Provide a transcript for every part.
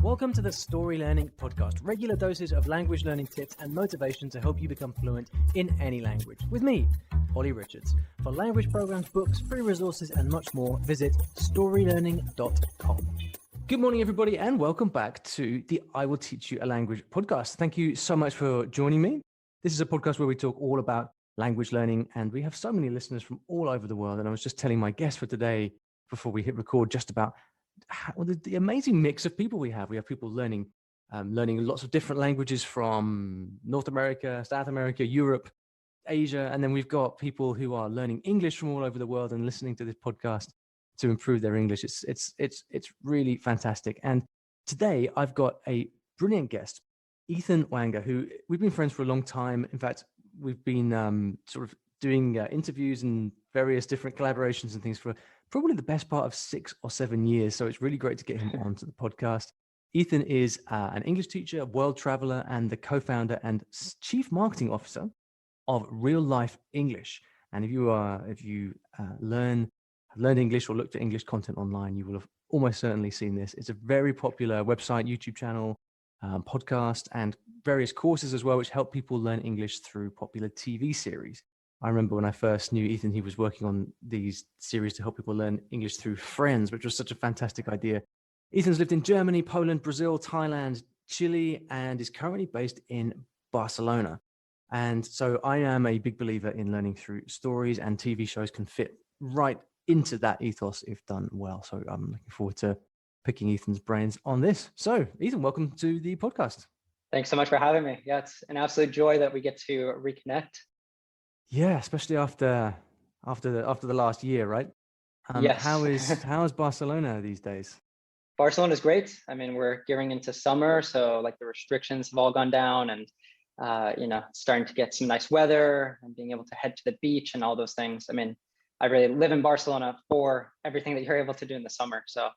Welcome to the Story Learning Podcast, regular doses of language learning tips and motivation to help you become fluent in any language. With me, Olly Richards. For language programs, books, free resources, and much more, visit StoryLearning.com. Good morning, everybody, and welcome back to the I Will Teach You a Language podcast. Thank you so much for joining me. This is a podcast where we talk all about language learning, and we have so many listeners from all over the world. And I was just telling my guest for today, before we hit record, just about the amazing mix of people we have. We have people learning lots of different languages from North America, South America, Europe, Asia, and then we've got people who are learning English from all over the world and listening to this podcast to improve their English. It's really fantastic. And today I've got a brilliant guest, Ethan Wanger, who we've been friends for a long time. In fact, we've been sort of doing interviews and various different collaborations and things for probably the best part of 6 or 7 years. So it's really great to get him onto the podcast. Ethan is an English teacher, world traveler, and the co-founder and chief marketing officer of Real Life English. And if you learned English or looked at English content online, you will have almost certainly seen this. It's a very popular website, YouTube channel, podcast, and various courses as well, which help people learn English through popular TV series. I remember when I first knew Ethan, he was working on these series to help people learn English through Friends, which was such a fantastic idea. Ethan's lived in Germany, Poland, Brazil, Thailand, Chile, and is currently based in Barcelona. And so I am a big believer in learning through stories, and TV shows can fit right into that ethos if done well. So I'm looking forward to picking Ethan's brains on this. So Ethan, welcome to the podcast. Thanks so much for having me. Yeah, it's an absolute joy that we get to reconnect. Yeah, especially after the last year, right? Yes. How is Barcelona these days? Barcelona is great. I mean, we're gearing into summer, so like the restrictions have all gone down, and starting to get some nice weather and being able to head to the beach and all those things. I mean, I really live in Barcelona for everything that you're able to do in the summer. So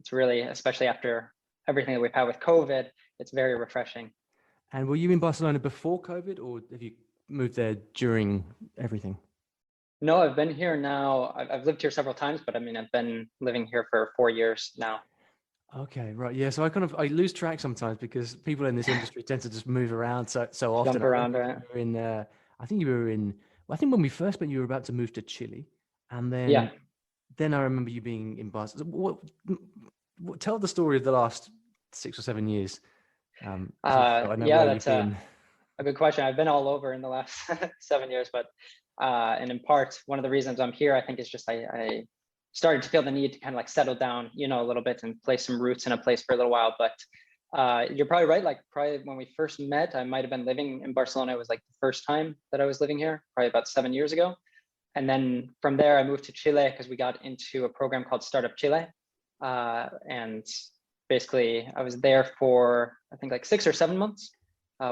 it's really, especially after everything that we've had with COVID, it's very refreshing. And were you in Barcelona before COVID, or have you moved there during everything? No, I've been here now. I've lived here several times, but I mean, I've been living here for 4 years now. Okay, right. Yeah. So I lose track sometimes because people in this industry tend to just move around so often. Jump around, right? I think when we first met, you were about to move to Chile. And then I remember you being in Barcelona. Tell the story of the last 6 or 7 years. That's a good question. I've been all over in the last 7 years, but and in part, one of the reasons I'm here, I think, is just I started to feel the need to kind of like settle down, a little bit and place some roots in a place for a little while. But you're probably right. Like probably when we first met, I might have been living in Barcelona. It was like the first time that I was living here, probably about 7 years ago. And then from there, I moved to Chile because we got into a program called Startup Chile. And basically I was there for, I think like 6 or 7 months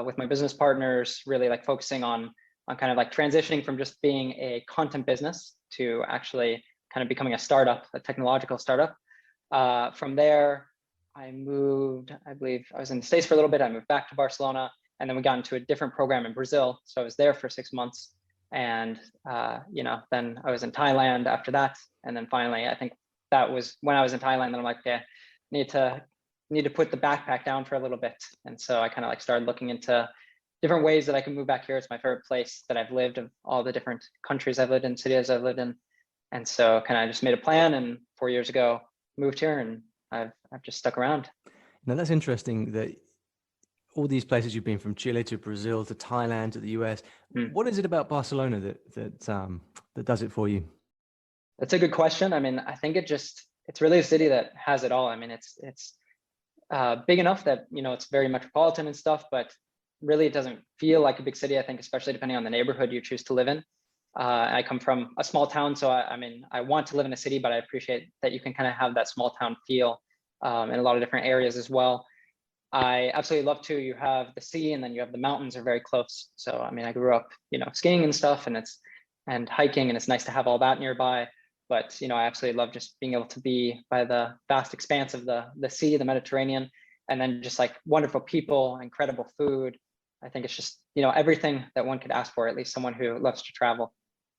with my business partners, really like focusing on kind of like transitioning from just being a content business to actually kind of becoming a startup, a technological startup. From there, I moved, I believe I was in the States for a little bit. I moved back to Barcelona, and then we got into a different program in Brazil. So I was there for 6 months. And, then I was in Thailand after that. And then finally, I think that was when I was in Thailand, then I'm like, okay, need to put the backpack down for a little bit. And so I kind of like started looking into different ways that I can move back here. It's my favorite place that I've lived, of all the different countries I've lived in, cities I've lived in. And so kind of just made a plan, and 4 years ago moved here, and I've just stuck around. Now that's interesting that all these places you've been, from Chile to Brazil to Thailand to the US. What is it about Barcelona that does it for you? That's a good question. I mean, I think it's really a city that has it all. I mean, it's big enough that, it's very metropolitan and stuff, but really it doesn't feel like a big city, I think, especially depending on the neighborhood you choose to live in. I come from a small town, so I want to live in a city, but I appreciate that you can kind of have that small town feel in a lot of different areas as well. I absolutely love to. You have the sea, and then you have the mountains are very close. So, I mean, I grew up, skiing and stuff, and hiking, and it's nice to have all that nearby. But, I absolutely love just being able to be by the vast expanse of the sea, the Mediterranean, and then just like wonderful people, incredible food. I think it's just, everything that one could ask for, at least someone who loves to travel.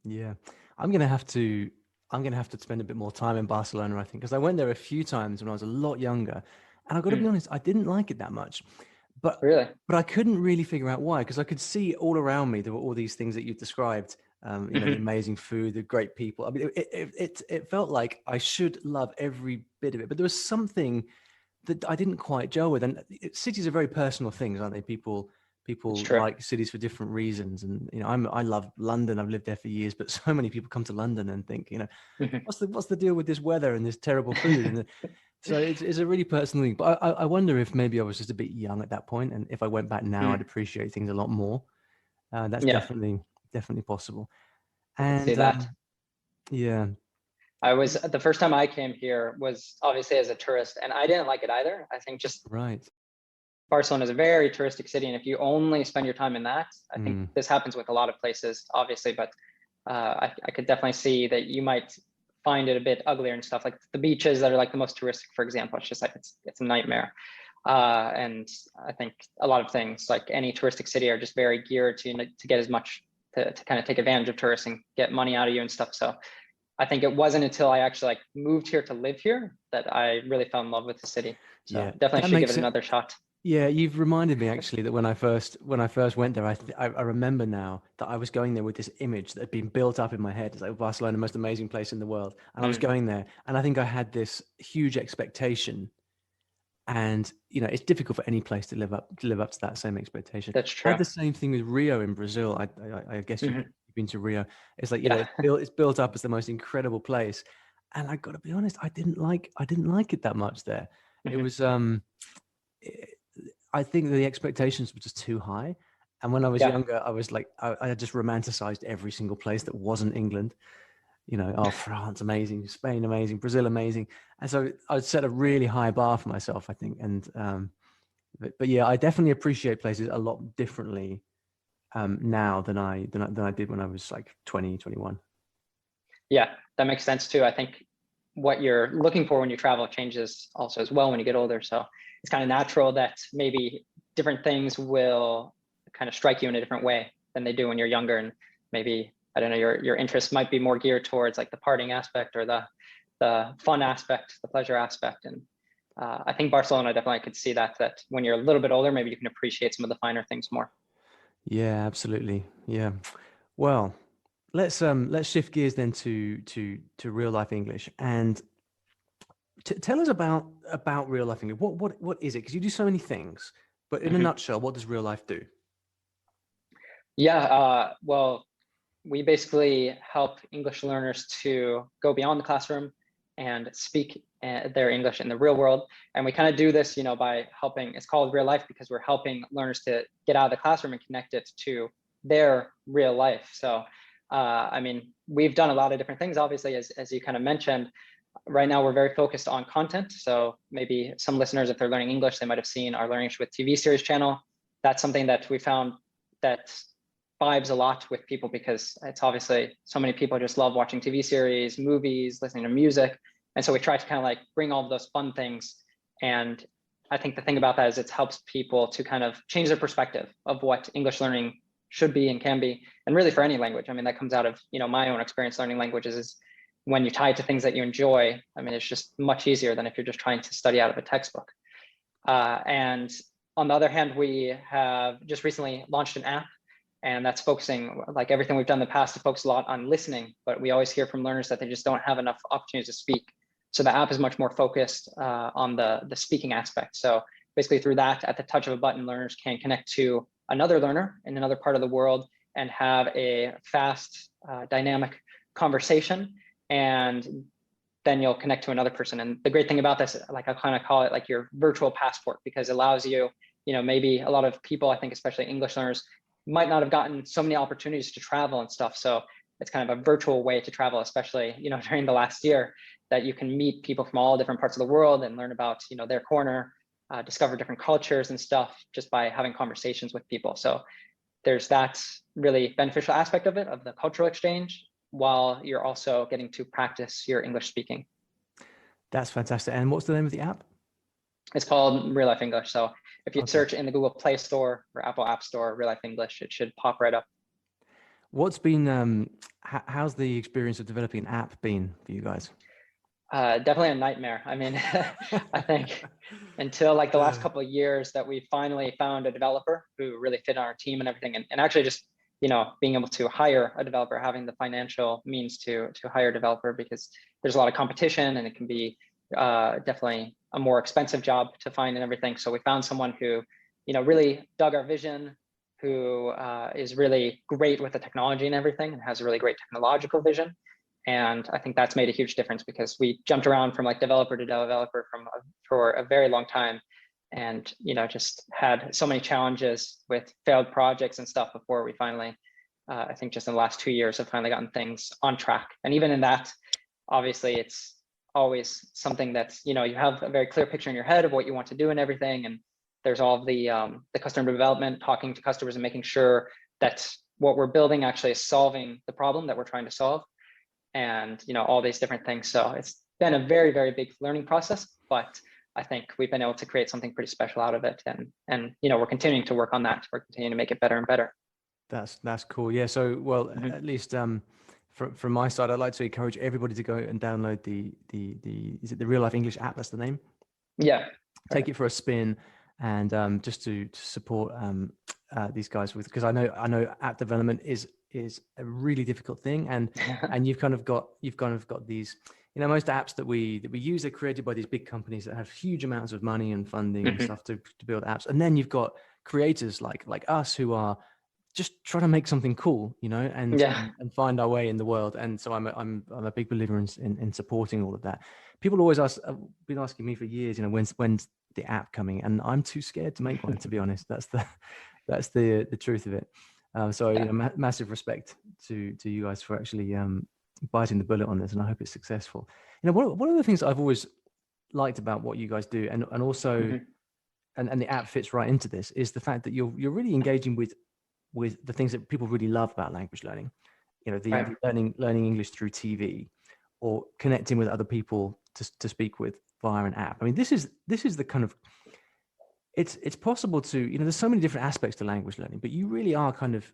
Yeah, I'm gonna have to spend a bit more time in Barcelona, I think, because I went there a few times when I was a lot younger, And I've got to be honest, I didn't like it that much. But Really? I couldn't really figure out why, because I could see all around me there were all these things that you've described. You know, the amazing food, the great people. I mean, it felt like I should love every bit of it, but there was something that I didn't quite gel with. And cities are very personal things, aren't they? People It's true. like cities for different reasons. And you know, I love London. I've lived there for years, but so many people come to London and think, you know, Mhm. what's the deal with this weather and this terrible food? And so it's a really personal thing. But I wonder if maybe I was just a bit young at that point, and if I went back now, I'd Mm. appreciate things a lot more. That's Yeah, definitely possible. I could see And that. yeah, I was the first time I came here was obviously as a tourist, and I didn't like it either. I think just right. Barcelona is a very touristic city, and if you only spend your time in that, I think Mm, this happens with a lot of places, obviously, but I could definitely see that you might find it a bit uglier and stuff. Like the beaches that are like the most touristic, for example, it's just like it's a nightmare. And I think a lot of things like any touristic city are just very geared to get as much to kind of take advantage of tourists and get money out of you and stuff. So I think it wasn't until I actually like moved here to live here that I really fell in love with the city. So yeah, definitely that should give makes it it. another shot. Yeah, you've reminded me actually that when I first went there, I remember now that I was going there with this image that had been built up in my head. It's like Barcelona, the most amazing place in the world, and I was Mm, going there, and I think I had this huge expectation. And you know, it's difficult for any place to live up to that same expectation. that's I true. had the same thing with Rio in Brazil. I guess you've Mhm. been to Rio. It's like, you know, Yeah. it's built up as the most incredible place, and I got to be honest, I didn't like it that much there. It Mhm. was eh, I think the expectations were just too high. And when I was Yeah. younger, I was like, I just romanticized every single place that wasn't England. You know, oh, France, amazing, Spain, amazing, Brazil, amazing. And so I would set a really high bar for myself, I think. And, but yeah, I definitely appreciate places a lot differently now than I did when I was like 20, 21. Yeah, that makes sense too. I think what you're looking for when you travel changes also as well when you get older. So it's kind of natural that maybe different things will kind of strike you in a different way than they do when you're younger. And maybe, I don't know, your interests might be more geared towards like the partying aspect or the fun aspect, the pleasure aspect. And I think Barcelona definitely could see that when you're a little bit older, maybe you can appreciate some of the finer things more. Yeah, absolutely. Yeah. Well, let's shift gears then to real life English and tell us about real life English. What is it? Because you do so many things, but in a Mhm. nutshell, what does real life do? Yeah, well, we basically help English learners to go beyond the classroom and speak their English in the real world. And we kind of do this, by helping, it's called real life because we're helping learners to get out of the classroom and connect it to their real life. So, I mean, we've done a lot of different things, obviously, as you kind of mentioned. Right now, we're very focused on content. So maybe some listeners, if they're learning English, they might have seen our Learning English with TV series channel. That's something that we found that vibes a lot with people because it's obviously so many people just love watching TV series, movies, listening to music. And so we try to kind of like bring all of those fun things. And I think the thing about that is it helps people to kind of change their perspective of what English learning should be and can be. And really for any language. I mean, that comes out of, my own experience learning languages is when you tie it to things that you enjoy, I mean, it's just much easier than if you're just trying to study out of a textbook. And on the other hand, we have just recently launched an app and that's focusing like everything we've done in the past to focus a lot on listening, but we always hear from learners that they just don't have enough opportunities to speak. So the app is much more focused on the speaking aspect. So basically through that, at the touch of a button, learners can connect to another learner in another part of the world and have a fast, dynamic conversation. And then you'll connect to another person. And the great thing about this, like I kind of call it like your virtual passport, because it allows you, maybe a lot of people, I think, especially English learners, might not have gotten so many opportunities to travel and stuff. So it's kind of a virtual way to travel, especially, during the last year, that you can meet people from all different parts of the world and learn about, their corner, discover different cultures and stuff just by having conversations with people. So there's that really beneficial aspect of it, of the cultural exchange, while you're also getting to practice your English speaking. That's fantastic. And what's the name of the app? It's called Real Life English. So if you Okay. search in the Google Play Store or Apple App Store, Real Life English, it should pop right up. What's been how's the experience of developing an app been for you guys? Definitely a nightmare. I mean, I think until like the last couple of years that we finally found a developer who really fit on our team and everything, and actually just, being able to hire a developer, having the financial means to hire a developer, because there's a lot of competition and it can be definitely a more expensive job to find and everything. So we found someone who, really dug our vision, who is really great with the technology and everything, and has a really great technological vision. And I think that's made a huge difference, because we jumped around from like developer to developer for a very long time, and just had so many challenges with failed projects and stuff before we finally, I think just in the last 2 years, have finally gotten things on track. And even in that, obviously, it's always something that's, you have a very clear picture in your head of what you want to do and everything. And there's all of the customer development, talking to customers and making sure that what we're building actually is solving the problem that we're trying to solve, and all these different things. So it's been a very, very big learning process, but I think we've been able to create something pretty special out of it, and we're continuing to work on that. We're continuing to make it better and better. That's cool. Yeah. So, well, at least from my side, I'd like to encourage everybody to go and download the is it the Real Life English app? That's the name. Yeah. Take it for a spin, and just to support these guys with, because I know app development is a really difficult thing, and you've kind of got these, most apps that we use are created by these big companies that have huge amounts of money and funding and stuff to build apps, and then you've got creators like us who are just trying to make something cool, and find our way in the world. And so I'm a big believer in supporting all of that. People always been asking me for years, when's the app coming, and I'm too scared to make one, to be honest. That's the truth of it. So massive respect to you guys for actually biting the bullet on this, and I hope it's successful. One of the things I've always liked about what you guys do, and also and the app fits right into this, is the fact that you're really engaging with the things that people really love about language learning. The learning English through TV, or connecting with other people to speak with via an app. I mean, this is the kind of, it's possible to, there's so many different aspects to language learning, but you really are kind of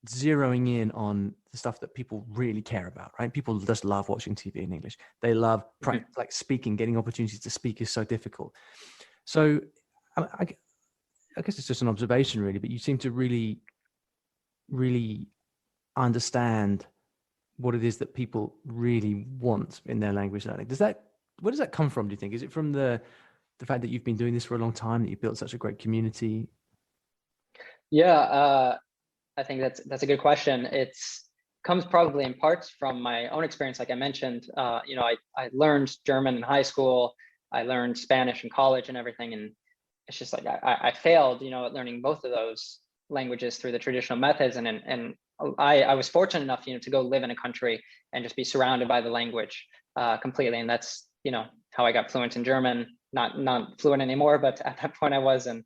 zeroing in on the stuff that people really care about, right? People just love watching TV in English. They love like speaking, getting opportunities to speak is so difficult. So I guess it's just an observation really, but you seem to really, really understand what it is that people really want in their language learning. Where does that come from, do you think? Is it from the fact that you've been doing this for a long time, that you've built such a great community? Yeah, I think that's a good question. It's comes probably in parts from my own experience. Like I mentioned, I learned German in high school. I learned Spanish in college and everything. And it's just like I failed, at learning both of those languages through the traditional methods. And I was fortunate enough, to go live in a country and just be surrounded by the language completely. And that's, how I got fluent in German. Not fluent anymore, but at that point I was, and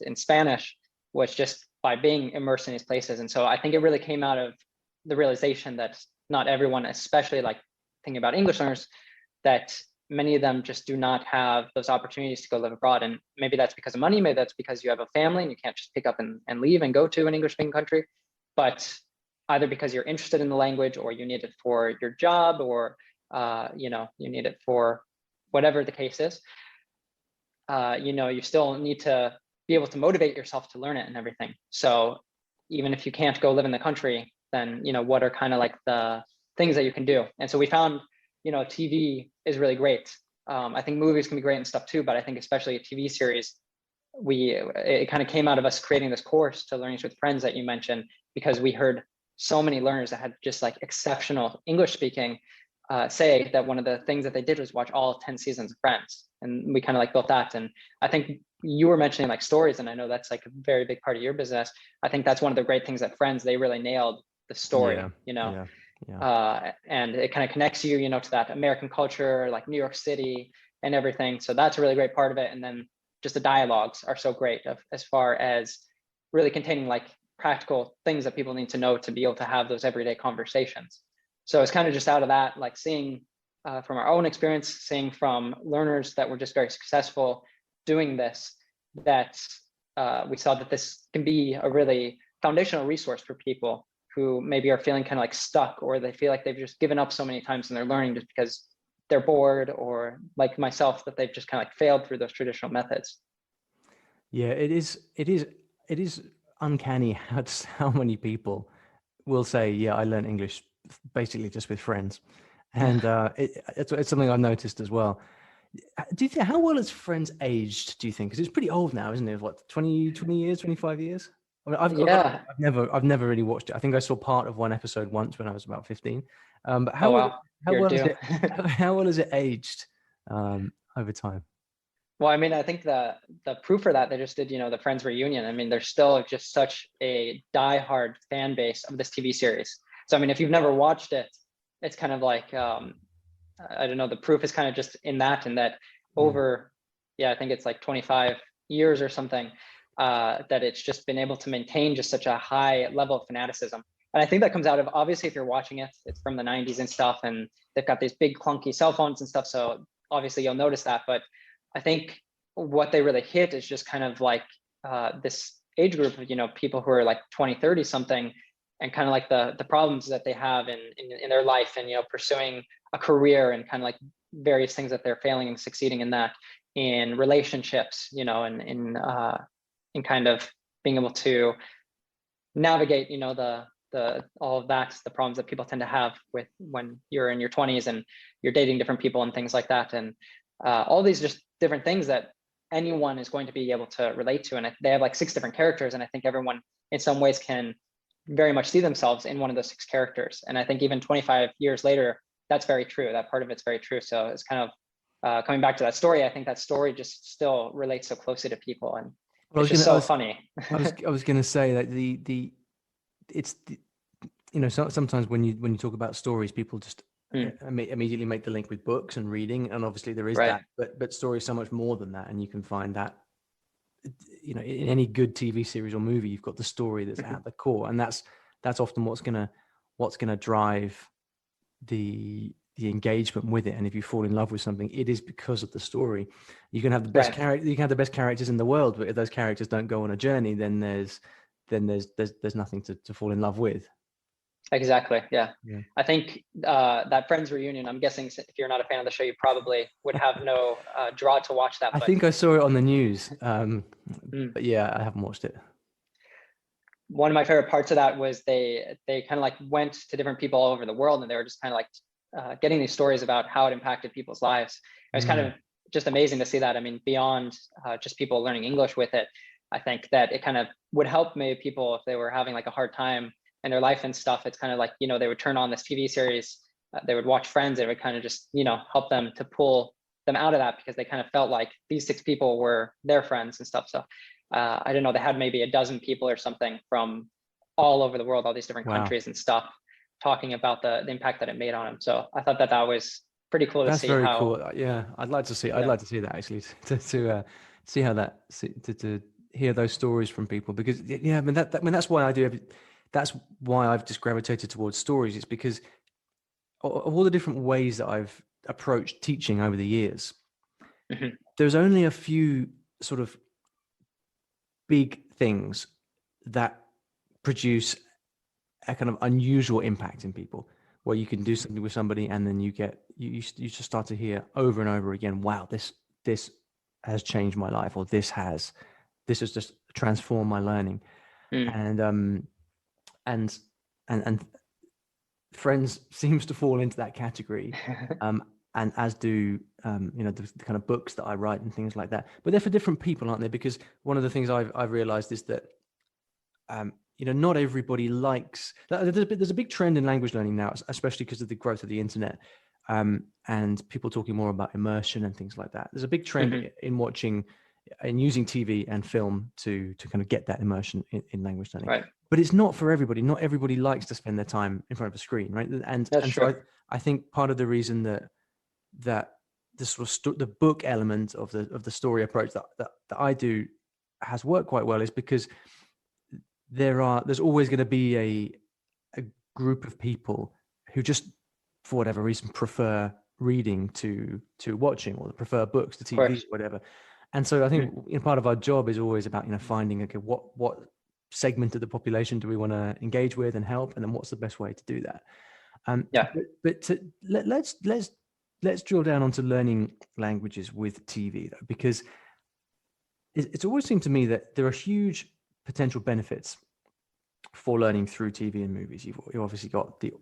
in Spanish, was just by being immersed in these places. And so I think it really came out of the realization that not everyone, especially like thinking about English learners, that many of them just do not have those opportunities to go live abroad. And maybe that's because of money, maybe that's because you have a family and you can't just pick up and leave and go to an English speaking country, but either because you're interested in the language, or you need it for your job, or you need it for whatever the case is, you still need to be able to motivate yourself to learn it and everything. So even if you can't go live in the country, then, what are kind of like the things that you can do? And so we found, TV is really great. I think movies can be great and stuff too, but I think especially a TV series, it kind of came out of us creating this course to Learning with Friends that you mentioned, because we heard so many learners that had just like exceptional English speaking say that one of the things that they did was watch all 10 seasons of Friends. And we kind of like built that. And I think you were mentioning like stories, and I know that's like a very big part of your business. I think that's one of the great things that Friends, they really nailed the story, and it kind of connects you, to that American culture, like New York City and everything. So that's a really great part of it. And then just the dialogues are so great as far as really containing like practical things that people need to know to be able to have those everyday conversations. So it's kind of just out of that, like seeing from our own experience, seeing from learners that were just very successful doing this, that we saw that this can be a really foundational resource for people who maybe are feeling kind of like stuck, or they feel like they've just given up so many times in their learning just because they're bored, or like myself, that they've just kind of like failed through those traditional methods. Yeah, it is uncanny how many people will say, yeah, I learned English basically just with friends. And it's something I've noticed as well. Do you think, how well has Friends aged, do you think? Because it's pretty old now, isn't it? What, 20 years, 25 years? I mean, Yeah. I've never really watched it. I think I saw part of one episode once when I was about 15. But Oh wow, how you're well is due. it, how well has it aged over time? Well, I mean, I think the proof for that, they just did, the Friends reunion. I mean, there's still just such a diehard fan base of this TV series. So I mean, if you've never watched it, it's kind of like I don't know, the proof is kind of just in that, and that over, yeah, I think it's like 25 years or something, that it's just been able to maintain just such a high level of fanaticism. And I think that comes out of, obviously, if you're watching it, it's from the 90s and stuff, and they've got these big clunky cell phones and stuff. So obviously you'll notice that. But I think what they really hit is just kind of like this age group of, people who are like 20, 30 something, and kind of like the problems that they have in their life, and, pursuing a career, and kind of like various things that they're failing and succeeding in that, in relationships, and in kind of being able to navigate, the all of that, the problems that people tend to have with when you're in your 20s and you're dating different people and things like that. And all these just different things that anyone is going to be able to relate to. And they have like 6 different characters. And I think everyone in some ways can very much see themselves in one of those 6 characters. And I think even 25 years later, that's very true. That part of it's very true. So it's kind of coming back to that story. I think that story just still relates so closely to people. And it's just so funny. I was going to say that sometimes when you talk about stories, people just immediately make the link with books and reading, and obviously there is Right. that, but story is so much more than that, and you can find that, in any good TV series or movie, you've got the story that's at the core, and that's often what's gonna drive the engagement with it. And if you fall in love with something, it is because of the story. You can have the best character, you can have the best characters in the world, but if those characters don't go on a journey, then there's nothing to fall in love with. Exactly. Yeah. I think that Friends reunion, I'm guessing if you're not a fan of the show, you probably would have no draw to watch that. I think I saw it on the news, but yeah, I haven't watched it. One of my favorite parts of that was they kind of like went to different people all over the world, and they were just kind of like getting these stories about how it impacted people's lives. It was kind of just amazing to see that. I mean, beyond just people learning English with it, I think that it kind of would help maybe people if they were having like a hard time in their life and stuff. It's kind of like, they would turn on this TV series, they would watch Friends, it would kind of just, help them to pull them out of that, because they kind of felt like these 6 people were their friends and stuff. So I don't know, they had maybe a dozen people or something from all over the world, all these different countries and stuff, talking about the impact that it made on them. So I thought that was pretty cool to see. That's very cool. Yeah, I'd like to see that actually, to see how that, to hear those stories from people, because that's why that's why I've just gravitated towards stories. It's because of all the different ways that I've approached teaching over the years. There's only a few sort of big things that produce a kind of unusual impact in people, where you can do something with somebody and then you just start to hear over and over again, wow, this has changed my life, or this has just transformed my learning. And Friends seems to fall into that category, and as do the kind of books that I write and things like that. But they're for different people, aren't they? Because one of the things I've realized is that not everybody likes. There's a big trend in language learning now, especially because of the growth of the internet, and people talking more about immersion and things like that. There's a big trend in watching and using TV and film to kind of get that immersion in language learning. Right. But it's not for everybody. Not everybody likes to spend their time in front of a screen, right? And so I think part of the reason that the sort of the book element of the story approach that I do has worked quite well is because there's always going to be a group of people who just, for whatever reason, prefer reading to watching, or prefer books to TV, or whatever. And so I think part of our job is always about finding, okay, what segment of the population do we want to engage with and help, and then what's the best way to do that. But let's let's drill down onto learning languages with TV, though, because it's always seemed to me that there are huge potential benefits for learning through TV and movies. You've obviously got the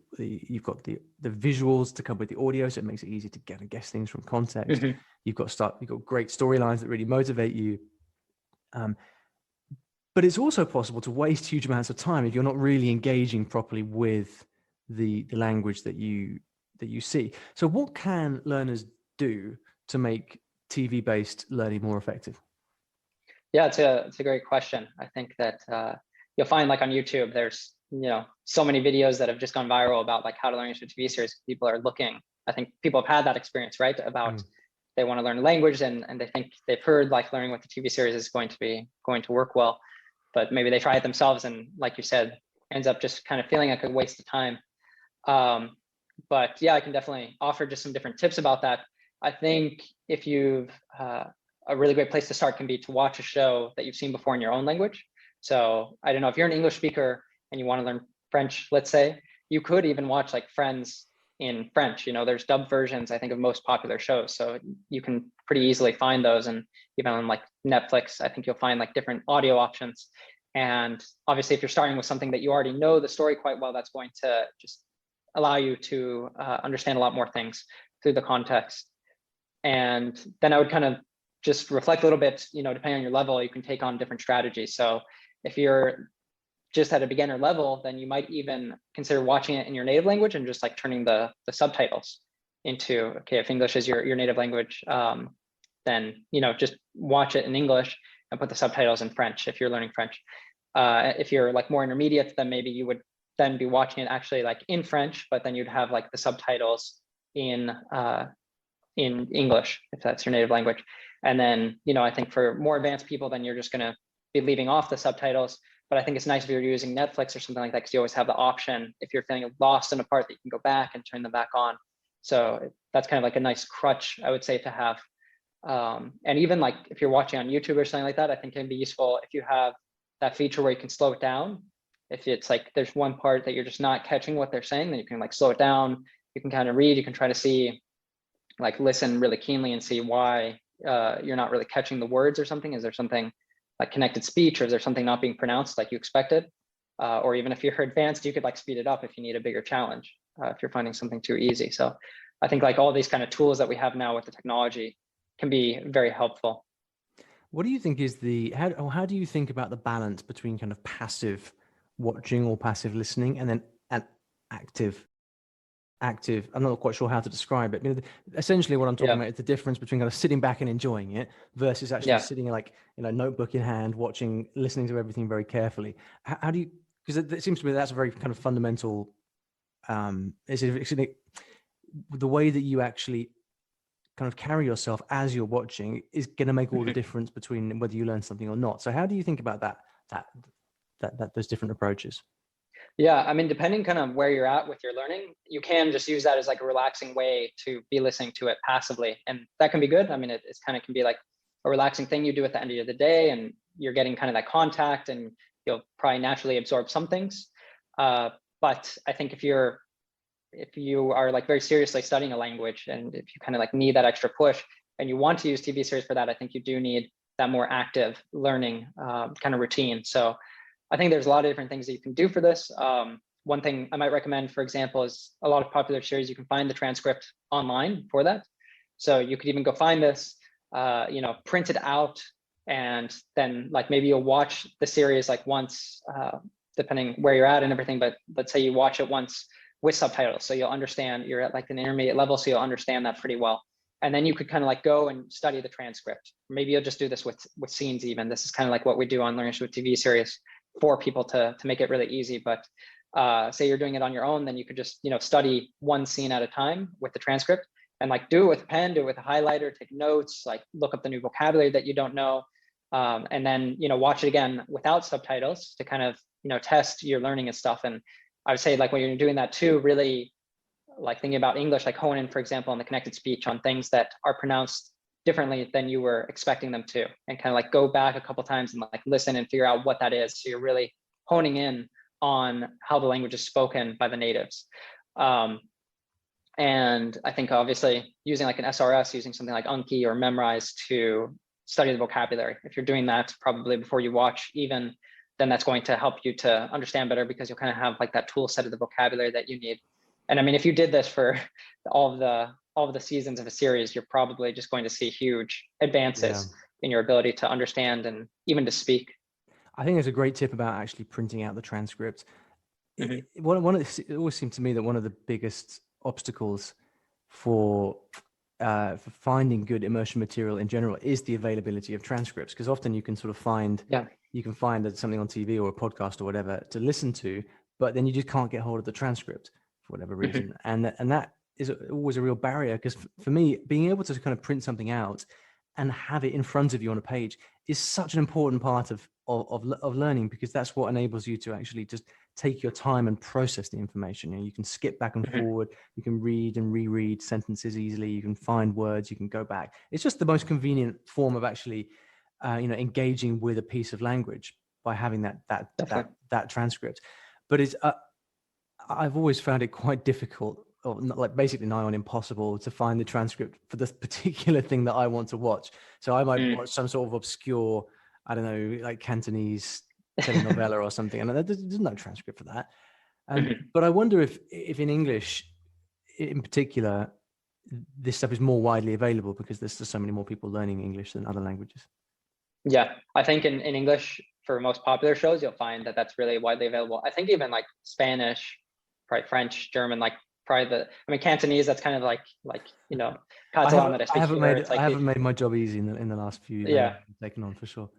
visuals to come with the audio, so it makes it easy to guess things from context. Mhm. You've got great storylines that really motivate you. But it's also possible to waste huge amounts of time if you're not really engaging properly with the language that you see. So what can learners do to make TV-based learning more effective? Yeah, it's a great question. I think that you'll find like on YouTube, there's so many videos that have just gone viral about like how to learn English with TV series. People are looking. I think people have had that experience, right? About they want to learn a language and they think they've heard like learning with the TV series is going to work well, but maybe they try it themselves and, like you said, ends up just kind of feeling like a waste of time. But yeah, I can definitely offer just some different tips about that. I think if you've a really great place to start can be to watch a show that you've seen before in your own language. So I don't know, if you're an English speaker and you want to learn French, let's say, you could even watch like Friends in French. There's dubbed versions, I think, of most popular shows. So you can pretty easily find those. And even on like Netflix, I think you'll find like different audio options. And obviously, if you're starting with something that you already know the story quite well, that's going to just allow you to understand a lot more things through the context. And then I would kind of just reflect a little bit, depending on your level, you can take on different strategies. So if you're just at a beginner level, then you might even consider watching it in your native language and just like turning the subtitles into, okay, if English is your native language, then, just watch it in English and put the subtitles in French if you're learning French. If you're like more intermediate, then maybe you would then be watching it actually like in French, but then you'd have like the subtitles in English, if that's your native language. And then, I think for more advanced people, then you're just going to be leaving off the subtitles. But I think it's nice if you're using Netflix or something like that, because you always have the option, if you're feeling lost in a part, that you can go back and turn them back on. So that's kind of like a nice crutch, I would say, to have. And even like if you're watching on YouTube or something like that, I think it can be useful if you have that feature where you can slow it down. If it's like there's one part that you're just not catching what they're saying, then you can like slow it down. You can kind of read, you can try to see, like listen really keenly and see why you're not really catching the words or something. Is there something like connected speech, or is there something not being pronounced like you expected? Or even if you're advanced, you could like speed it up if you need a bigger challenge, if you're finding something too easy. So I think like all these kind of tools that we have now with the technology can be very helpful. What do you think is how do you think about the balance between kind of passive watching or passive listening and then an active, I'm not quite sure how to describe it. Essentially what I'm talking about is the difference between kind of sitting back and enjoying it versus actually sitting like, notebook in hand, listening to everything very carefully. How do you, because it seems to me that's a very kind of fundamental, the way that you actually kind of carry yourself as you're watching is going to make all the difference between whether you learn something or not. So how do you think about those different approaches? Yeah, I mean, depending kind of where you're at with your learning, you can just use that as like a relaxing way to be listening to it passively. And that can be good. I mean, it's kind of can be like a relaxing thing you do at the end of the day, and you're getting kind of that contact, and you'll probably naturally absorb some things. But I think if you are like very seriously studying a language, and if you kind of like need that extra push and you want to use TV series for that, I think you do need that more active learning kind of routine. So I think there's a lot of different things that you can do for this. One thing I might recommend, for example, is a lot of popular series, you can find the transcript online for that. So you could even go find this, print it out, and then like maybe you'll watch the series like once, depending where you're at and everything, but let's say you watch it once with subtitles. So you'll understand, you're at like an intermediate level, so you'll understand that pretty well. And then you could kind of like go and study the transcript. Maybe you'll just do this with scenes even. This is kind of like what we do on Learning with TV series for people to make it really easy. But say you're doing it on your own, then you could just, study one scene at a time with the transcript, and like do it with a pen, do it with a highlighter, take notes, like look up the new vocabulary that you don't know. And then, watch it again without subtitles to kind of, test your learning and stuff. And I would say like when you're doing that too, really like thinking about English, like hone in, for example, on the connected speech on things that are pronounced differently than you were expecting them to, and kind of like go back a couple times and like listen and figure out what that is. So you're really honing in on how the language is spoken by the natives. And I think obviously using like an SRS, using something like Anki or Memrise to study the vocabulary. If you're doing that probably before you watch even, then that's going to help you to understand better, because you'll kind of have like that tool set of the vocabulary that you need. And I mean, if you did this for all of the seasons of a series, you're probably just going to see huge advances in your ability to understand and even to speak. I think there's a great tip about actually printing out the transcript. It always seemed to me that one of the biggest obstacles for finding good immersion material in general is the availability of transcripts, because often you can sort of find something on TV or a podcast or whatever to listen to, but then you just can't get hold of the transcript for whatever reason, and that is always a real barrier. Because for me, being able to kind of print something out and have it in front of you on a page is such an important part of learning, because that's what enables you to actually just take your time and process the information. You can skip back and forward, you can read and reread sentences easily, you can find words, you can go back. It's just the most convenient form of actually engaging with a piece of language, by having that transcript. But it's I've always found it quite difficult, or like basically nigh on impossible, to find the transcript for this particular thing that I want to watch. So I might watch some sort of obscure, I don't know, like Cantonese telenovela or something, and there's no transcript for that. But I wonder if in English in particular, this stuff is more widely available, because there's just so many more people learning English than other languages. Yeah, I think in English, for most popular shows, you'll find that that's really widely available. I think even like Spanish, probably French, German, Cantonese, that's kind of like Catalan that I speak here. I haven't made my job easy in the last few years I've taken on, for sure.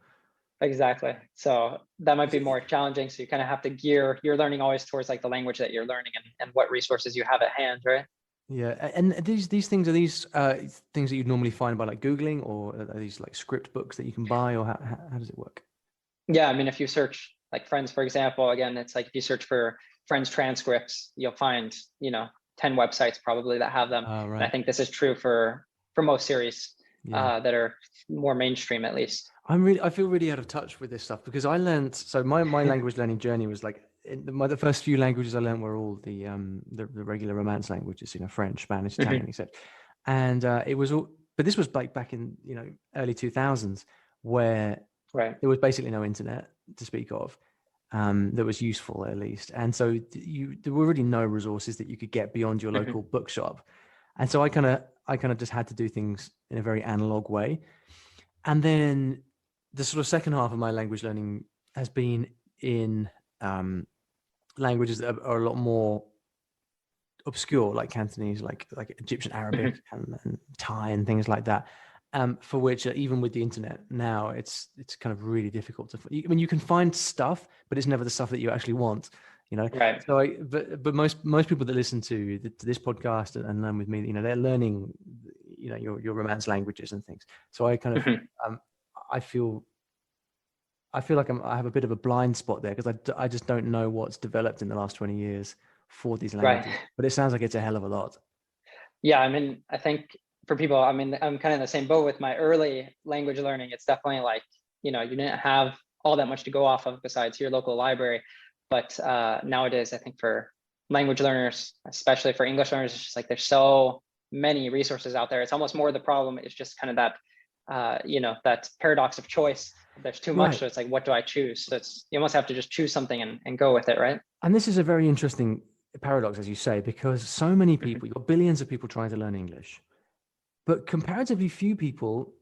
Exactly. So that might be more challenging. So you kind of have to gear your learning always towards like the language that you're learning and what resources you have at hand, right? Yeah, and these things, are these things that you'd normally find by like Googling, or are these like script books that you can buy, or how does it work? Yeah, I mean, if you search like Friends, for example, again, it's like if you search for Friends transcripts, you'll find 10 websites probably that have them. Right. And I think this is true for most series that are more mainstream, at least. I feel really out of touch with this stuff, because I learned, so my language learning journey was like, the first few languages I learned were all the regular Romance languages, French, Spanish, Italian, etc. And it was all, but this was back in early 2000s, where there was basically no internet to speak of that was useful, at least. And so there were really no resources that you could get beyond your local bookshop. And so I kind of just had to do things in a very analog way. And then the sort of second half of my language learning has been in languages that are a lot more obscure, like Cantonese, like Egyptian Arabic and Thai and things like that. For which, even with the internet now, it's kind of really difficult to. I mean, you can find stuff, but it's never the stuff that you actually want. Right. So, but most people that listen to this podcast and learn with me, they're learning, your Romance languages and things. So I kind of, I feel like I have a bit of a blind spot there, because I just don't know what's developed in the last 20 years for these languages. Right. But it sounds like it's a hell of a lot. Yeah, I mean, I think for people, I mean, I'm kind of in the same boat with my early language learning. It's definitely like, you didn't have all that much to go off of besides your local library. But nowadays, I think for language learners, especially for English learners, it's just like there's so many resources out there. It's almost more the problem. It's just kind of that, that paradox of choice. There's too much, so it's like, what do I choose? So you almost have to just choose something and go with it, right? And this is a very interesting paradox, as you say, because so many people, you've got billions of people trying to learn English, but comparatively few people,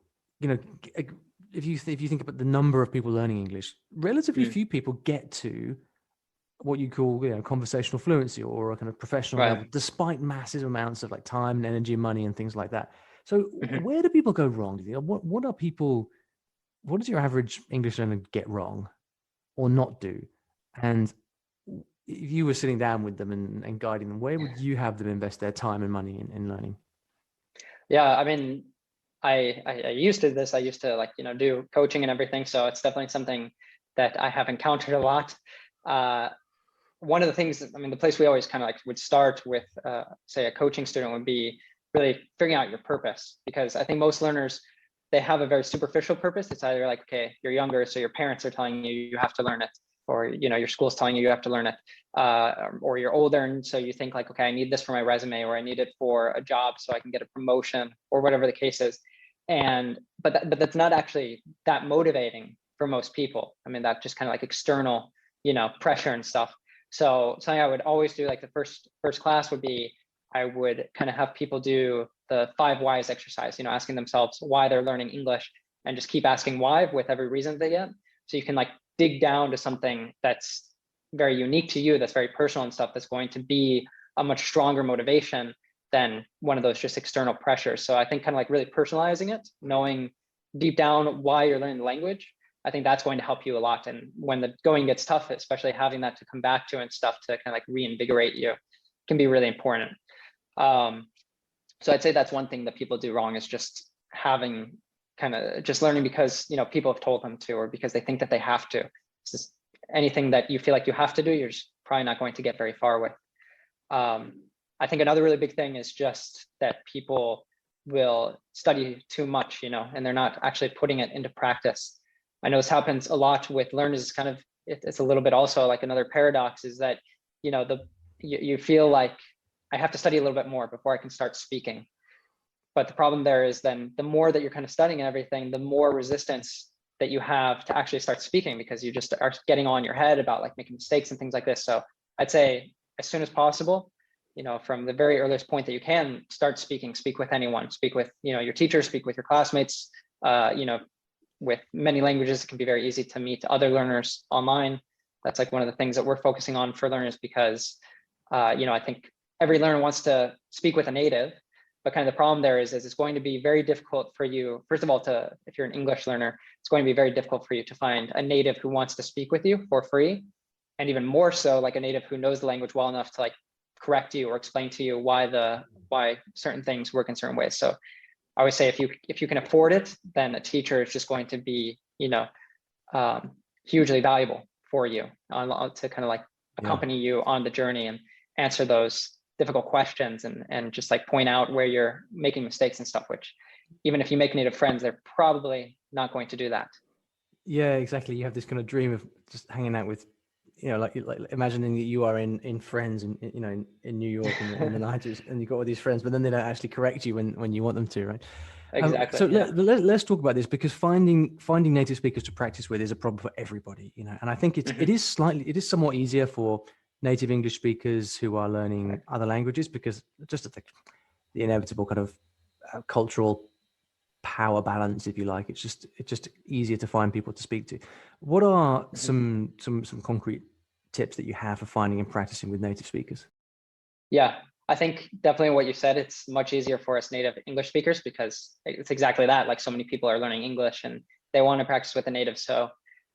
if you think about the number of people learning English, relatively few people get to what you call conversational fluency or a kind of professional level, despite massive amounts of like time and energy and money and things like that. So where do people go wrong? Do you know, what does your average English learner get wrong or not do? And if you were sitting down with them and guiding them, where would you have them invest their time and money in learning? Yeah, I mean, I used to this. I used to do coaching and everything. So it's definitely something that I have encountered a lot. One of the things, the place we always kind of would start with, say, a coaching student would be really figuring out your purpose, because I think most learners, they have a very superficial purpose. It's either like, okay, you're younger, so your parents are telling you have to learn it, or your school's telling you have to learn it, or you're older, and so you think like, okay, I need this for my resume, or I need it for a job so I can get a promotion, or whatever the case is. But that's not actually that motivating for most people. I mean, that just kind of like external, pressure and stuff. So something I would always do, like the first class would be, I would kind of have people do the 5 whys exercise, asking themselves why they're learning English, and just keep asking why with every reason they get. So you can like dig down to something that's very unique to you, that's very personal and stuff, that's going to be a much stronger motivation than one of those just external pressures. So I think kind of like really personalizing it, knowing deep down why you're learning the language, I think that's going to help you a lot. And when the going gets tough, especially having that to come back to and stuff to kind of like reinvigorate you can be really important. So I'd say that's one thing that people do wrong, is just having kind of just learning because, people have told them to, or because they think that they have to. It's just anything that you feel like you have to do, you're just probably not going to get very far with. I think another really big thing is just that people will study too much, and they're not actually putting it into practice. I know this happens a lot with learners. Kind of, it's a little bit also like another paradox, is that, you feel like I have to study a little bit more before I can start speaking. But the problem there is then the more that you're kind of studying and everything, the more resistance that you have to actually start speaking, because you just are getting on your head about like making mistakes and things like this. So I'd say as soon as possible, from the very earliest point that you can, start speaking, speak with anyone, speak with, your teacher, speak with your classmates. With many languages, it can be very easy to meet other learners online. That's like one of the things that we're focusing on for learners, because, I think every learner wants to speak with a native, but kind of the problem there is it's going to be very difficult for you, first of all, if you're an English learner, it's going to be very difficult for you to find a native who wants to speak with you for free. And even more so, like a native who knows the language well enough to like correct you or explain to you why certain things work in certain ways. So I always say, if you can afford it, then a teacher is just going to be, hugely valuable for you to kind of like accompany you on the journey and answer those difficult questions and just like point out where you're making mistakes and stuff, which even if you make native friends, they're probably not going to do that. Yeah, exactly. You have this kind of dream of just hanging out with, like imagining that you are in Friends and, in New York in the 90s, and you've got all these friends, but then they don't actually correct you when you want them to, right? Exactly. So let's talk about this, because finding native speakers to practice with is a problem for everybody, and I think it is somewhat easier for native English speakers who are learning other languages, because just the inevitable kind of cultural power balance, if you like, it's just easier to find people to speak to. What are some concrete tips that you have for finding and practicing with native speakers? Yeah, I think definitely what you said, it's much easier for us native English speakers, because it's exactly that. Like, so many people are learning English and they want to practice with a native. So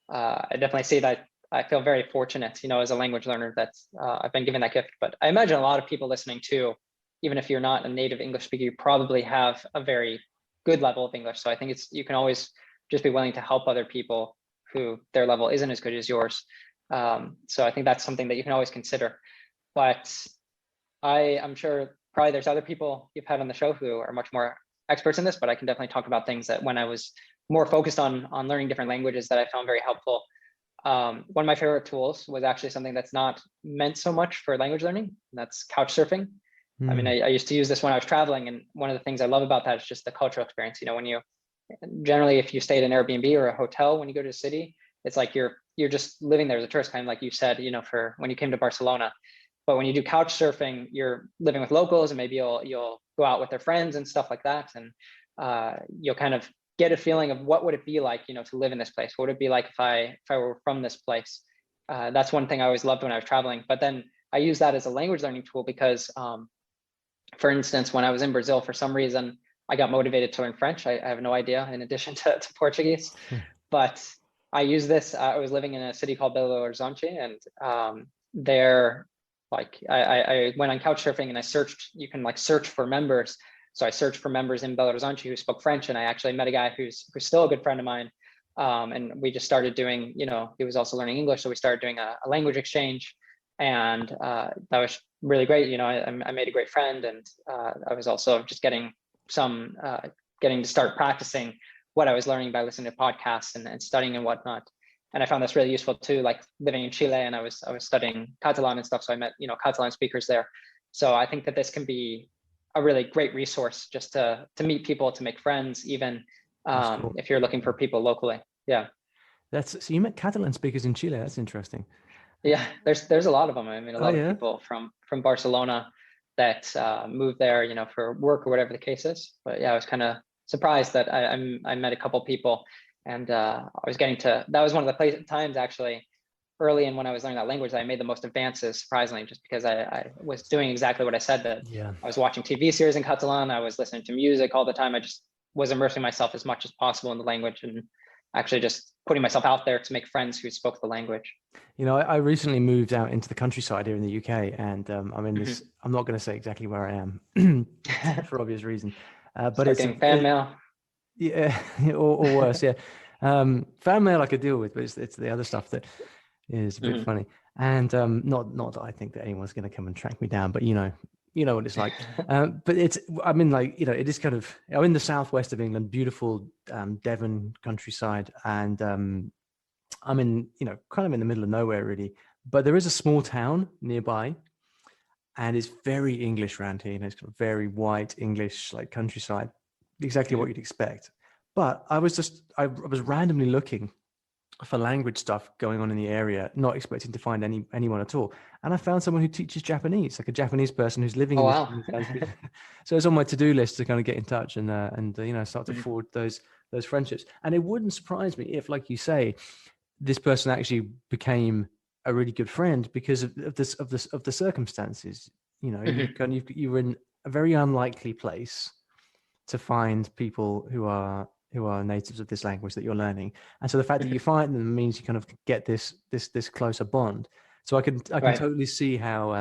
I definitely see that. I feel very fortunate, as a language learner, that I've been given that gift. But I imagine a lot of people listening too, even if you're not a native English speaker, you probably have a very good level of English. So I think you can always just be willing to help other people who their level isn't as good as yours. So I think that's something that you can always consider. But I'm sure probably there's other people you've had on the show who are much more experts in this, but I can definitely talk about things that when I was more focused on learning different languages that I found very helpful. One of my favorite tools was actually something that's not meant so much for language learning, and that's couch surfing. I mean, I used to use this when I was traveling, and one of the things I love about that is just the cultural experience. When you generally, if you stay at an Airbnb or a hotel, when you go to a city, it's like you're just living there as a tourist, kind of like you said, for when you came to Barcelona. But when you do couch surfing, you're living with locals, and maybe you'll go out with their friends and stuff like that, and you'll kind of get a feeling of what would it be like, to live in this place. What would it be like if I were from this place? That's one thing I always loved when I was traveling. But then I use that as a language learning tool because, for instance, when I was in Brazil, for some reason, I got motivated to learn French. I have no idea, in addition to Portuguese. But I use this. I was living in a city called Belo Horizonte, and there, like, I went on couch surfing and I searched. You can like search for members. So I searched for members in Belo Horizonte who spoke French, and I actually met a guy who's still a good friend of mine. And we just started doing, he was also learning English, so we started doing a language exchange, and that was really great. I made a great friend, and I was also just getting to start practicing what I was learning by listening to podcasts and studying and whatnot. And I found this really useful too, like living in Chile, and I was studying Catalan and stuff. So I met, Catalan speakers there. So I think that this can be a really great resource just to meet people, to make friends, even Cool. if you're looking for people locally. Yeah. So you met Catalan speakers in Chile. That's interesting. Yeah, there's a lot of them. I mean, a lot of yeah? people from Barcelona that moved there, for work or whatever the case is. But yeah, I was kind of surprised that I met a couple people, and I was getting to, that was one of the times actually early in when I was learning that language that I made the most advances, surprisingly, just because I was doing exactly what I said, that I was watching TV series in Catalan, I was listening to music all the time. I just was immersing myself as much as possible in the language, and actually just putting myself out there to make friends who spoke the language. I recently moved out into the countryside here in the UK, and I'm in this, I'm not going to say exactly where I am for obvious reason, but it's fan mail. Yeah, or worse, yeah. Fan mail I could deal with, but it's the other stuff that is a bit funny. And not that I think that anyone's going to come and track me down, but you know what it's like. But I'm in I'm in the southwest of England, beautiful Devon countryside, and I'm in, kind of in the middle of nowhere really. But there is a small town nearby, and it's very English around here. It's got very white English, like countryside, exactly what you'd expect. But I was randomly looking for language stuff going on in the area, not expecting to find anyone at all. And I found someone who teaches Japanese, like a Japanese person who's living in this country. So it's on my to-do list to kind of get in touch and start to forward those friendships. And it wouldn't surprise me if, like you say, this person actually became a really good friend because of the circumstances. You were in a very unlikely place to find people who are natives of this language that you're learning, and so the fact that you find them means you kind of get this closer bond. So I can totally see how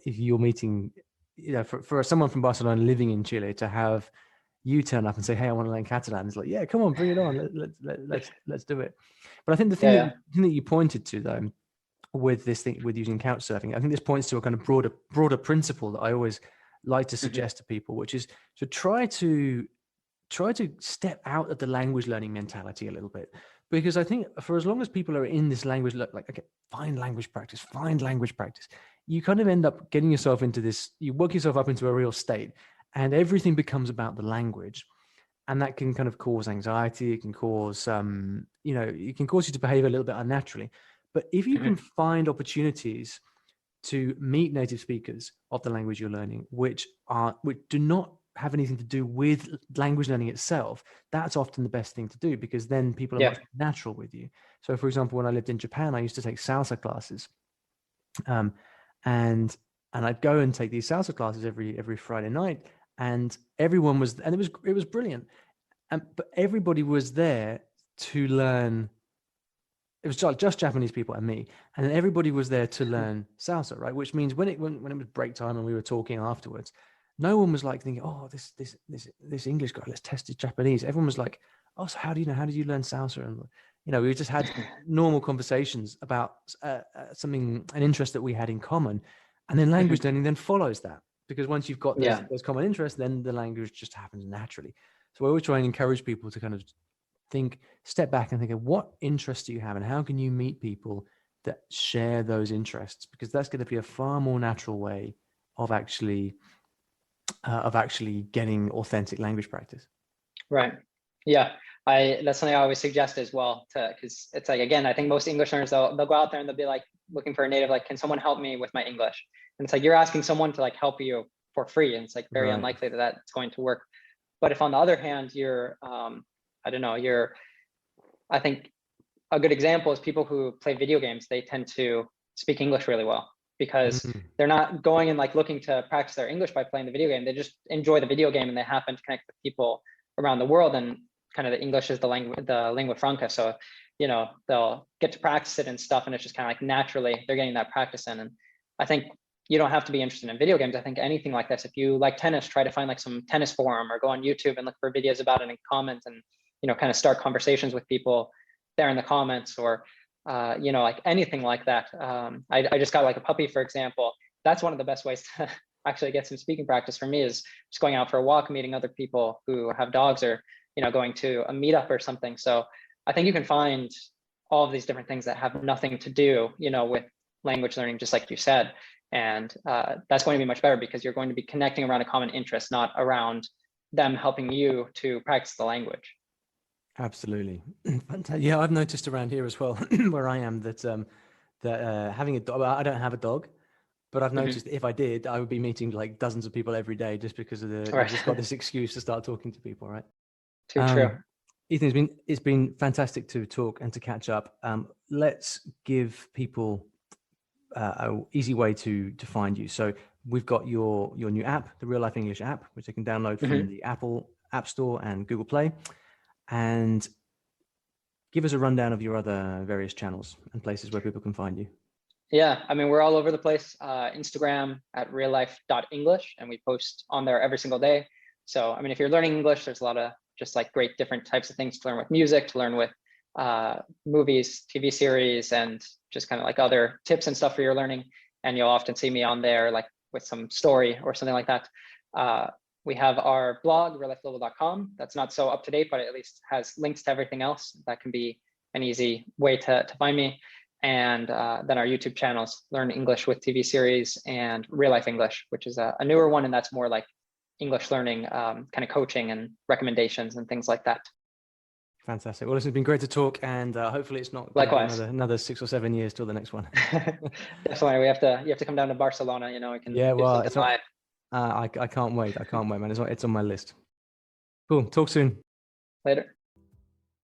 if you're meeting, for someone from Barcelona living in Chile to have you turn up and say, hey, I want to learn Catalan, it's like, yeah, come on, bring it on, let's do it. But I think the thing that you pointed to though, with this thing, with using couch surfing, I think this points to a kind of broader principle that I always like to suggest to people, which is to try to step out of the language learning mentality a little bit. Because I think for as long as people are in this language, okay, find language practice, you kind of end up getting yourself into this, you work yourself up into a real state, and everything becomes about the language. And that can kind of cause anxiety. It can cause, it can cause you to behave a little bit unnaturally. But if you can find opportunities to meet native speakers of the language you're learning, which do not have anything to do with language learning itself, that's often the best thing to do, because then people are much more natural with you. So for example, when I lived in Japan, I used to take salsa classes, and I'd go and take these salsa classes every Friday night, and everyone was, and it was brilliant. But everybody was there to learn. It was just Japanese people and me, and then everybody was there to learn salsa, right? Which means when it was break time and we were talking afterwards, no one was like thinking, oh, this English guy, let's test his Japanese. Everyone was like, oh, so how did you learn salsa? And we just had normal conversations about an interest that we had in common, and then language learning then follows that, because once you've got those common interests, then the language just happens naturally. So I always try and encourage people to kind of step back and think of what interests do you have, and how can you meet people that share those interests, because that's going to be a far more natural way of actually getting authentic language practice. Right. Yeah. That's something I always suggest as well, because it's like, again, I think most English learners, they'll go out there and they'll be like looking for a native, like, can someone help me with my English? And it's like, you're asking someone to like help you for free. And it's like very unlikely that that's going to work. But if on the other hand, you're, I think a good example is people who play video games, they tend to speak English really well, because they're not going and like looking to practice their English by playing the video game. They just enjoy the video game, and they happen to connect with people around the world, and kind of the English is the lingua franca. So, they'll get to practice it and stuff, and it's just kind of like naturally they're getting that practice in. And I think you don't have to be interested in video games. I think anything like this, if you like tennis, try to find like some tennis forum, or go on YouTube and look for videos about it and comment, and kind of start conversations with people there in the comments, or like anything like that. I just got like a puppy, for example. That's one of the best ways to actually get some speaking practice for me, is just going out for a walk, meeting other people who have dogs, or going to a meetup or something. So I think you can find all of these different things that have nothing to do, with language learning, just like you said. And that's going to be much better because you're going to be connecting around a common interest, not around them helping you to practice the language. Absolutely. Yeah, I've noticed around here as well, where I am, that having a dog, well, I don't have a dog, but I've noticed if I did, I would be meeting like dozens of people every day just because of Right. I've just got this excuse to start talking to people, right? Too true. Ethan, it's been fantastic to talk and to catch up. Let's give people an easy way to find you. So we've got your new app, the Real Life English app, which they can download from the Apple App Store and Google Play. And give us a rundown of your other various channels and places where people can find you. Yeah, I mean, we're all over the place. Instagram at reallife.english, and we post on there every single day. So, I mean, if you're learning English, there's a lot of just like great different types of things to learn with music, to learn with movies, TV series, and just kind of like other tips and stuff for your learning. And you'll often see me on there, like with some story or something like that. We have our blog, reallifelocal.com. That's not so up to date, but it at least has links to everything else. That can be an easy way to find me. And then our YouTube channels, Learn English with TV series and Real Life English, which is a newer one. And that's more like English learning, kind of coaching and recommendations and things like that. Fantastic. Well, it's been great to talk, and hopefully it's not Likewise. another 6 or 7 years till the next one. Definitely. You have to come down to Barcelona, we can Yeah, do well, something live. I can't wait. I can't wait, man. It's on my list. Cool. Talk soon. Later.